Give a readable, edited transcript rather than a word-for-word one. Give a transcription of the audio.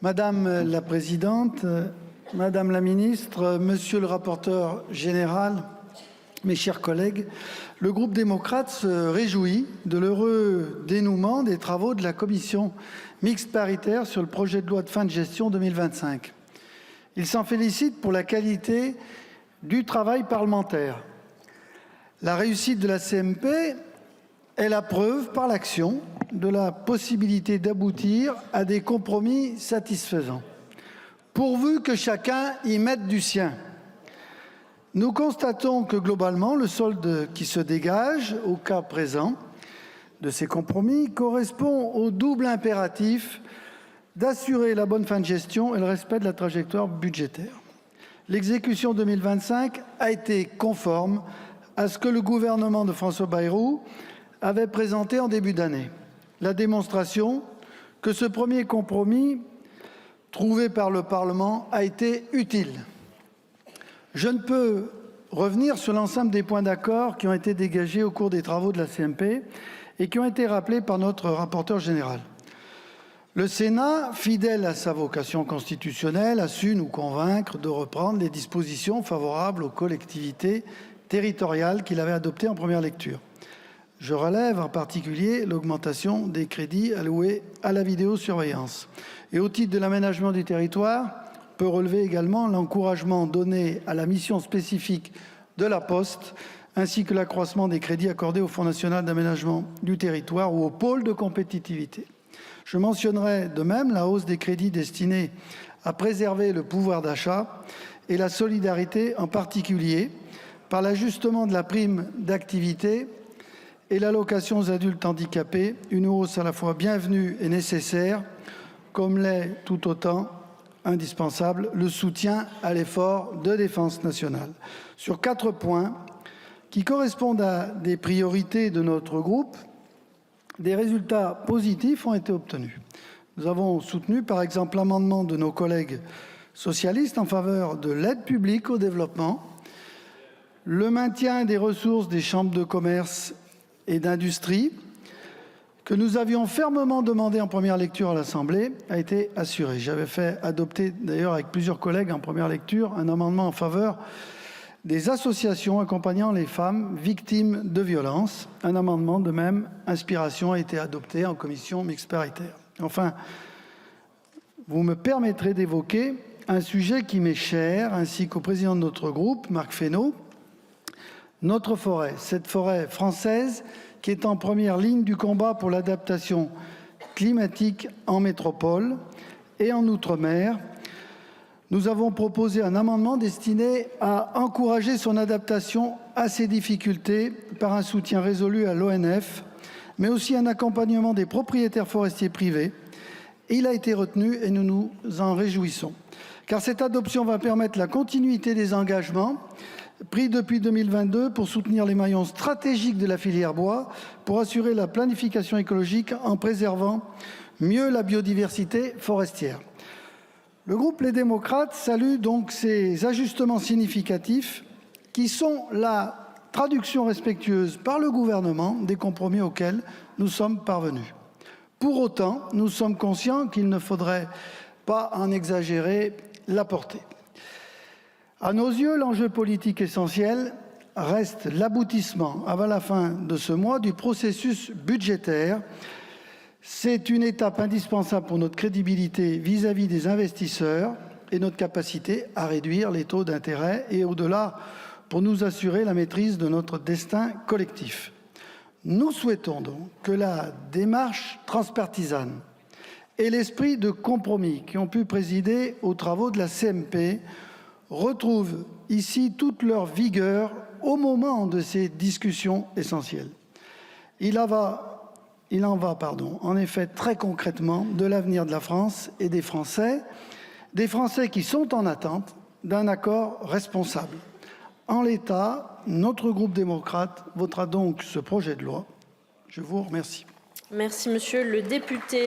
Madame la Présidente, Madame la Ministre, Monsieur le rapporteur général, mes chers collègues, le groupe démocrate se réjouit de l'heureux dénouement des travaux de la commission mixte paritaire sur le projet de loi de fin de gestion 2025. Il s'en félicite pour la qualité du travail parlementaire. La réussite de la CMP est la preuve par l'action de la possibilité d'aboutir à des compromis satisfaisants, pourvu que chacun y mette du sien. Nous constatons que globalement, le solde qui se dégage au cas présent de ces compromis correspond au double impératif d'assurer la bonne fin de gestion et le respect de la trajectoire budgétaire. L'exécution 2025 a été conforme à ce que le gouvernement de François Bayrou avait présenté en début d'année. La démonstration que ce premier compromis trouvé par le Parlement a été utile. Je ne peux revenir sur l'ensemble des points d'accord qui ont été dégagés au cours des travaux de la CMP et qui ont été rappelés par notre rapporteur général. Le Sénat, fidèle à sa vocation constitutionnelle, a su nous convaincre de reprendre les dispositions favorables aux collectivités territoriales qu'il avait adoptées en première lecture. Je relève en particulier l'augmentation des crédits alloués à la vidéosurveillance. Et au titre de l'aménagement du territoire, on peut relever également l'encouragement donné à la mission spécifique de la Poste, ainsi que l'accroissement des crédits accordés au Fonds national d'aménagement du territoire ou au pôle de compétitivité. Je mentionnerai de même la hausse des crédits destinés à préserver le pouvoir d'achat et la solidarité, en particulier par l'ajustement de la prime d'activité et l'allocation aux adultes handicapés, une hausse à la fois bienvenue et nécessaire, comme l'est tout autant indispensable le soutien à l'effort de défense nationale. Sur 4 points qui correspondent à des priorités de notre groupe, des résultats positifs ont été obtenus. Nous avons soutenu par exemple l'amendement de nos collègues socialistes en faveur de l'aide publique au développement, le maintien des ressources des chambres de commerce et d'industrie, que nous avions fermement demandé en première lecture à l'Assemblée, a été assuré. J'avais fait adopter d'ailleurs avec plusieurs collègues en première lecture un amendement en faveur des associations accompagnant les femmes victimes de violences. Un amendement de même inspiration a été adopté en commission mixte paritaire. Enfin, vous me permettrez d'évoquer un sujet qui m'est cher, ainsi qu'au président de notre groupe, Marc Fesneau, notre forêt, cette forêt française qui est en première ligne du combat pour l'adaptation climatique en métropole et en outre-mer. Nous avons proposé un amendement destiné à encourager son adaptation à ces difficultés par un soutien résolu à l'ONF, mais aussi un accompagnement des propriétaires forestiers privés. Il a été retenu et nous nous en réjouissons, car cette adoption va permettre la continuité des engagements pris depuis 2022 pour soutenir les maillons stratégiques de la filière bois, pour assurer la planification écologique en préservant mieux la biodiversité forestière. Le groupe Les Démocrates salue donc ces ajustements significatifs qui sont la traduction respectueuse par le gouvernement des compromis auxquels nous sommes parvenus. Pour autant, nous sommes conscients qu'il ne faudrait pas en exagérer la portée. À nos yeux, l'enjeu politique essentiel reste l'aboutissement, avant la fin de ce mois, du processus budgétaire. C'est une étape indispensable pour notre crédibilité vis-à-vis des investisseurs et notre capacité à réduire les taux d'intérêt et, au-delà, pour nous assurer la maîtrise de notre destin collectif. Nous souhaitons donc que la démarche transpartisane et l'esprit de compromis qui ont pu présider aux travaux de la CMP retrouvent ici toute leur vigueur au moment de ces discussions essentielles. Il en va, en effet très concrètement de l'avenir de la France et des Français qui sont en attente d'un accord responsable. En l'état, notre groupe démocrate votera donc ce projet de loi. Je vous remercie. Merci, monsieur le député.